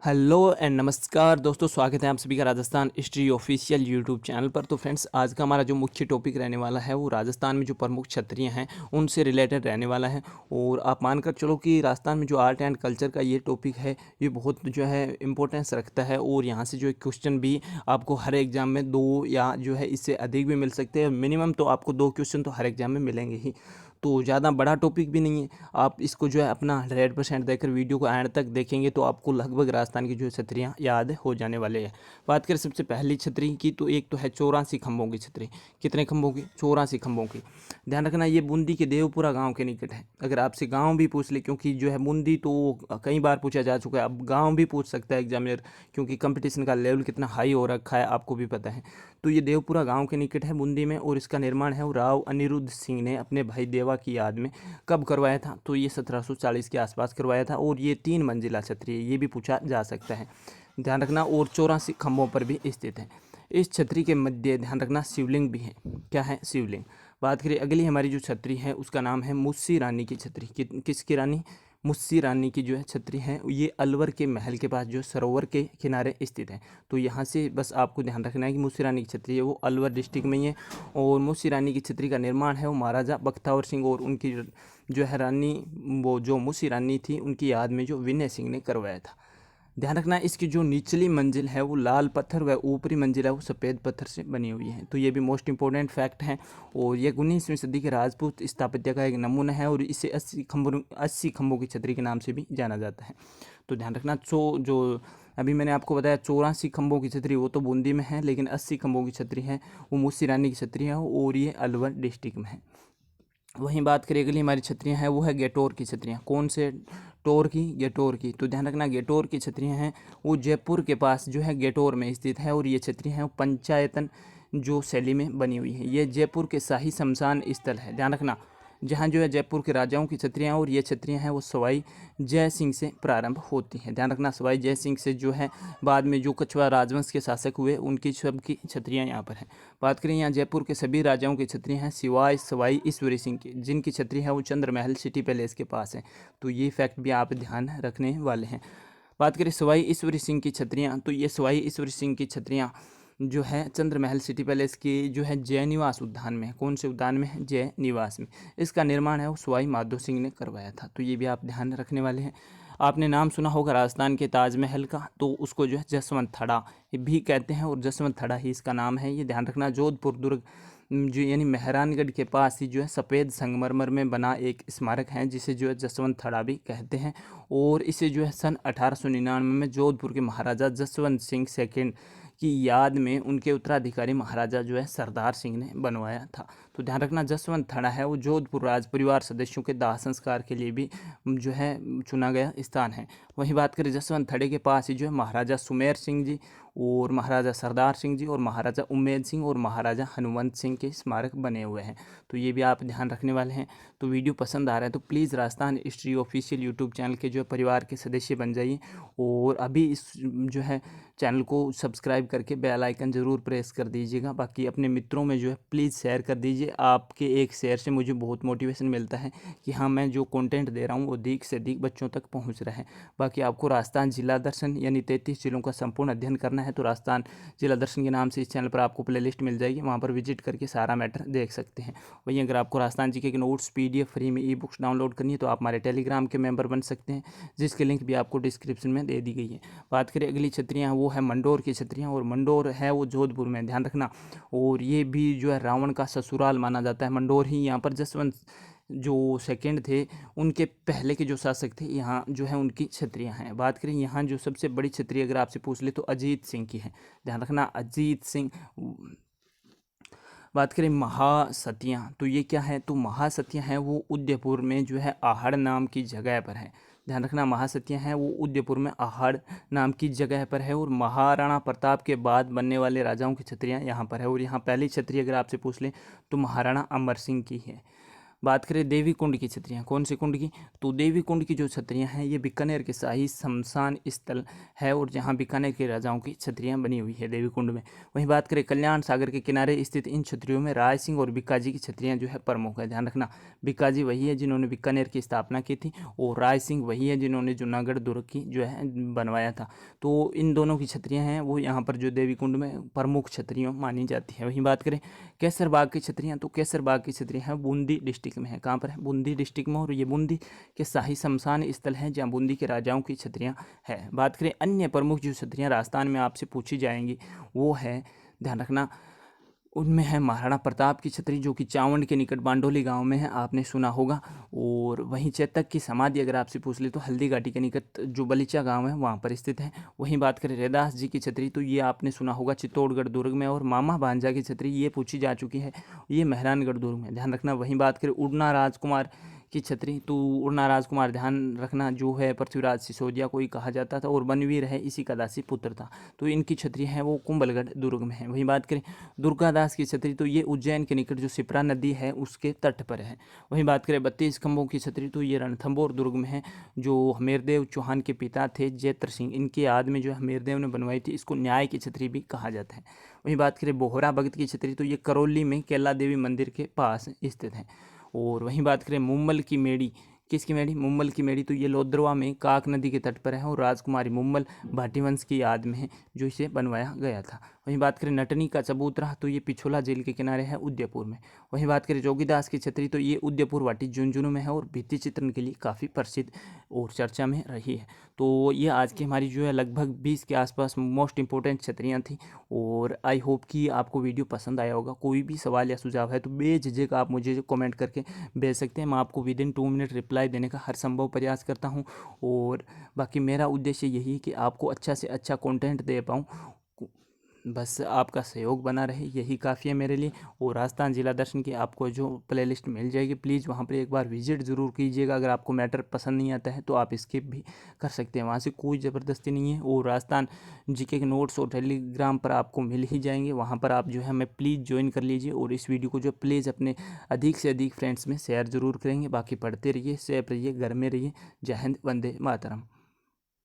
Hello and नमस्कार दोस्तों, स्वागत है आप सभी का Rajasthan history official YouTube channel पर। तो फ्रेंड्स, आज का हमारा जो मुख्य टॉपिक रहने वाला है वो राजस्थान में जो प्रमुख क्षत्रिय हैं उनसे रिलेटेड रहने वाला है। और आप मानकर चलो कि राजस्थान में जो आर्ट एंड कल्चर का ये टॉपिक है ये बहुत जो है इम्पोर्टेंस रखता है। और यहाँ से जो क्वेश्चन भी आपको हर एग्जाम में दो या जो है इससे अधिक भी मिल सकते हैं। मिनिमम तो आपको दो क्वेश्चन तो हर एग्जाम में मिलेंगे ही। तो ज़्यादा बड़ा टॉपिक भी नहीं है। आप इसको जो है अपना 100% देकर वीडियो को एंड तक देखेंगे तो आपको लगभग राजस्थान की जो छतरियाँ याद हो जाने वाले हैं। बात करें सबसे पहली छतरी की तो एक तो है 84 खंभों की छतरी। कितने खंभों की? 84 खंभों की। ध्यान रखना, ये बूंदी के देवपुरा गांव के निकट है। अगर आपसे गांव भी पूछ ले, क्योंकि जो है बूंदी तो कई बार पूछा जा चुका है, अब गांव भी पूछ सकता है एग्जामिनर, क्योंकि कंपटीशन का लेवल कितना हाई हो रखा है आपको भी पता है। तो ये देवपुरा गांव के निकट है बूंदी में, और इसका निर्माण है वो राव अनिरुद्ध सिंह ने अपने भाई देवा की याद में कब करवाया था? तो ये 1740 के आसपास करवाया था। और ये 3 मंजिला छतरी है, ये भी पूछा जा सकता है, ध्यान रखना। और 84 खंभों पर भी स्थित है। इस छतरी के मध्य ध्यान रखना शिवलिंग भी है। क्या है? शिवलिंग। बात करें अगली हमारी जो छतरी है उसका नाम है मुस्सी रानी की छतरी। किसकी रानी? मुस्सी रानी की जो है छतरी है ये अलवर के महल के पास जो सरोवर के किनारे स्थित है। तो यहाँ से बस आपको ध्यान रखना है कि मुस्सी रानी की छतरी है वो अलवर डिस्ट्रिक्ट में ही है। और मुस्सी रानी की छतरी का निर्माण है वो महाराजा बख्तावर सिंह और उनकी जो है रानी, वो जो मुस्सी रानी थी उनकी याद में जो विनय सिंह ने करवाया था। ध्यान रखना, इसकी जो निचली मंजिल है वो लाल पत्थर व ऊपरी मंजिल है वो सफ़ेद पत्थर से बनी हुई है। तो ये भी मोस्ट इंपॉर्टेंट फैक्ट है। और ये 19वीं सदी के राजपूत स्थापत्य का एक नमूना है और इसे 80 खंभों की छतरी के नाम से भी जाना जाता है। तो ध्यान रखना, जो अभी मैंने आपको बताया 84 खंभों की छतरी वो तो बूंदी में है, लेकिन 80 खंभों की छतरी है वो मुस्सी रानी की छतरी है और ये अलवर डिस्ट्रिक्ट में है। वहीं बात करें अगली हमारी छतरियाँ हैं वो है गेटोर की छतरियाँ। कौन से टोर की? गेटोर की। तो ध्यान रखना, गेटोर की छतरियाँ हैं वो जयपुर के पास जो है गेटोर में स्थित है। और ये छतरियाँ हैं वो पंचायतन जो शैली में बनी हुई है। ये जयपुर के शाही शमशान स्थल है, ध्यान रखना, जहाँ जो है जयपुर के राजाओं की छतरियाँ। और ये छतरियाँ हैं वो सवाई जय सिंह से प्रारंभ होती हैं। ध्यान रखना, सवाई जय सिंह से जो है बाद में जो कछवा राजवंश के शासक हुए उनकी सबकी छतरियाँ यहाँ पर हैं। बात करें यहाँ जयपुर के सभी राजाओं की छतरियाँ हैं सिवाय सवाई ईश्वरी सिंह की, जिनकी छतरी है वो चंद्र महल सिटी पैलेस के पास है। तो ये फैक्ट भी आप ध्यान रखने वाले हैं। बात करें सवाई ईश्वरी सिंह की छतरियाँ, तो ये सवाई ईश्वरी सिंह की छतरियाँ जो है चंद्र महल सिटी पैलेस की जो है जय निवास उद्यान में है। कौन से उद्यान में है? जय निवास में। इसका निर्माण है वो सवाई माधो सिंह ने करवाया था। तो ये भी आप ध्यान रखने वाले हैं। आपने नाम सुना होगा राजस्थान के ताजमहल का, तो उसको जो है जसवंत थड़ा भी कहते हैं और जसवंत थड़ा ही इसका नाम है। ये ध्यान रखना, जोधपुर दुर्ग जो यानी मेहरानगढ़ के पास ही जो है सफ़ेद संगमरमर में बना एक स्मारक है जिसे जो है जसवंत थड़ा भी कहते हैं। और इसे जो है सन 1899 में जोधपुर के महाराजा जसवंत सिंह सेकंड की याद में उनके उत्तराधिकारी महाराजा जो है सरदार सिंह ने बनवाया था। तो ध्यान रखना, जसवंत थड़ा है वो जोधपुर राज परिवार सदस्यों के दाह संस्कार के लिए भी जो है चुना गया स्थान है। वहीं बात करें जसवंत थड़े के पास ही जो है महाराजा सुमेर सिंह जी और महाराजा सरदार सिंह जी और महाराजा उम्मेद सिंह और महाराजा हनुमंत सिंह के स्मारक बने हुए हैं। तो ये भी आप ध्यान रखने वाले हैं। तो वीडियो पसंद आ रहा है तो please Rajasthan history official YouTube channel के जो है परिवार के सदस्य बन जाइए। और अभी इस जो है चैनल को सब्सक्राइब करके बेल आइकन ज़रूर प्रेस कर दीजिएगा। बाकी अपने मित्रों में जो है प्लीज़ शेयर कर दीजिए। आपके एक शेयर से मुझे बहुत मोटिवेशन मिलता है कि हाँ, मैं जो कंटेंट दे रहा हूँ वो अधिक से अधिक बच्चों तक पहुँच रहा है। बाकी आपको राजस्थान जिला दर्शन यानी 33 जिलों का संपूर्ण अध्ययन करना है तो राजस्थान जिला दर्शन के नाम से इस चैनल पर आपको प्लेलिस्ट मिल जाएगी, वहाँ पर विजिट करके सारा मैटर देख सकते हैं। वहीं अगर आपको राजस्थान जीके के नोट्स PDF फ्री में बुक्स डाउनलोड करनी है तो आप हमारे टेलीग्राम के मेंबर बन सकते हैं, जिसकी लिंक भी आपको डिस्क्रिप्शन में दे दी गई है। बात करें अगली छतरियाँ वो है मंडोर की छतरियाँ, और मंडोर है वो जोधपुर में, ध्यान रखना। और ये भी जो है रावण का ससुराल माना जाता है मंडोर ही। यहाँ पर जसवंत जो सेकंड थे उनके पहले के जो शासक थे यहाँ जो है उनकी छतरियाँ हैं। बात करें यहाँ जो सबसे बड़ी छतरी अगर आपसे पूछ ले तो अजीत सिंह की है, ध्यान रखना, अजीत सिंह। बात करें महासतियाँ, तो ये क्या है? तो महासतियाँ हैं वो उदयपुर में जो है आहड़ नाम की जगह पर है। ध्यान रखना, महासतियाँ हैं वो उदयपुर में आहड़ नाम की जगह पर है। और महाराणा प्रताप के बाद बनने वाले राजाओं की छतरियाँ यहाँ पर है। और यहाँ पहली छतरी अगर आपसे पूछ लें तो महाराणा अमर सिंह की है। बात करें देवी कुंड की छतरियाँ, कौन सी कुंड की, तो देवी कुंड की जो छतरियाँ हैं ये बीकानेर के शाही शमशान स्थल है और जहाँ बीकानेर के राजाओं की छतरियाँ बनी हुई है देवी कुंड में। वहीं बात करें कल्याण सागर के किनारे स्थित इन छतरियों में राय सिंह और बीकाजी की छतरियाँ जो है प्रमुख है। ध्यान रखना, बीकाजी वही है जिन्होंने बीकानेर की स्थापना की थी और राय सिंह वही है जिन्होंने जूनागढ़ दुर्ग की जो है बनवाया था। तो इन दोनों की छतरियाँ हैं वो यहाँ पर जो देवी कुंड में प्रमुख छतरियों मानी जाती है। वहीं बात करें केसर बाग की छतरियाँ, तो केसर बाग की छतरियाँ हैं बूंदी डिस्ट्रिक्ट में है। कहाँ पर है, बूंदी डिस्ट्रिक्ट में, और ये बूंदी के शाही शमशान स्थल है जहाँ बूंदी के राजाओं की छतरियाँ है। बात करें अन्य प्रमुख जो छतरियाँ राजस्थान में आपसे पूछी जाएंगी वो है, ध्यान रखना, उनमें है महाराणा प्रताप की छतरी जो कि चावंड के निकट बांडोली गांव में है, आपने सुना होगा। और वहीं चेतक की समाधि अगर आपसे पूछ ले तो हल्दी घाटी के निकट जो बलीचा गांव है वहां पर स्थित है। वहीं बात करें रैदास जी की छतरी तो ये आपने सुना होगा चित्तौड़गढ़ दुर्ग में, और मामा भांजा की छतरी ये पूछी जा चुकी है, ये मेहरानगढ़ दुर्ग में। ध्यान रखना। वहीं बात करें उड़ना राजकुमार की छतरी, तो उड़ना राजकुमार ध्यान रखना जो है पृथ्वीराज सिसोदिया को ही कहा जाता था और बनवीर है इसी का दासी पुत्र था। तो इनकी छतरी है वो कुंभलगढ़ दुर्ग में है। वहीं बात करें दुर्गादास की छतरी तो ये उज्जैन के निकट जो शिप्रा नदी है उसके तट पर है। वहीं बात करें 32 खंभों की छतरी तो ये रणथंभौर दुर्ग में है, जो हमीरदेव चौहान के पिता थे जैत्र सिंह, इनकी याद में जो हमीरदेव ने बनवाई थी, इसको न्याय की छतरी भी कहा जाता है। वहीं बात करें बोहरा भगत की छतरी तो ये करौली में कैला देवी मंदिर के पास स्थित है। और वहीं बात करें मुम्मल की मेड़ी, किसकी मेड़ी, मुम्मल की मेड़ी तो ये लोद्रवा में काक नदी के तट पर है और राजकुमारी मुम्मल भाटी वंश की याद में है जो इसे बनवाया गया था। वहीं बात करें नटनी का चबूतरा तो ये पिछोला झील के किनारे है उदयपुर में। वहीं बात करें जोगीदास की छतरी तो ये उदयपुर वाटी झुंझुनू में है और भित्ति चित्रण के लिए काफ़ी प्रसिद्ध और चर्चा में रही है। तो ये आज की हमारी जो है लगभग 20 के आसपास मोस्ट इंपॉर्टेंट छतरियाँ थी और आई होप कि आपको वीडियो पसंद आया होगा। कोई भी सवाल या सुझाव है तो बेझिझक आप मुझे कमेंट करके भेज सकते हैं, मैं आपको विदिन 2 मिनट रिप्लाई देने का हर संभव प्रयास करता हूं। और बाकी मेरा उद्देश्य यही है कि आपको अच्छा से अच्छा कंटेंट दे पाऊँ, बस आपका सहयोग बना रहे यही काफ़ी है मेरे लिए। और राजस्थान जिला दर्शन की आपको जो प्लेलिस्ट मिल जाएगी प्लीज़ वहाँ पर एक बार विजिट ज़रूर कीजिएगा। अगर आपको मैटर पसंद नहीं आता है तो आप स्किप भी कर सकते हैं, वहाँ से कोई ज़बरदस्ती नहीं है। और राजस्थान जीके के नोट्स और टेलीग्राम पर आपको मिल ही जाएंगे, वहाँ पर आप जो है हमें प्लीज़ ज्वाइन कर लीजिए और इस वीडियो को जो प्लीज़ अपने अधिक से अधिक फ्रेंड्स में शेयर ज़रूर करेंगे। बाकी पढ़ते रहिए, सेफ रहिए, घर में रहिए। जय हिंद, वंदे मातरम।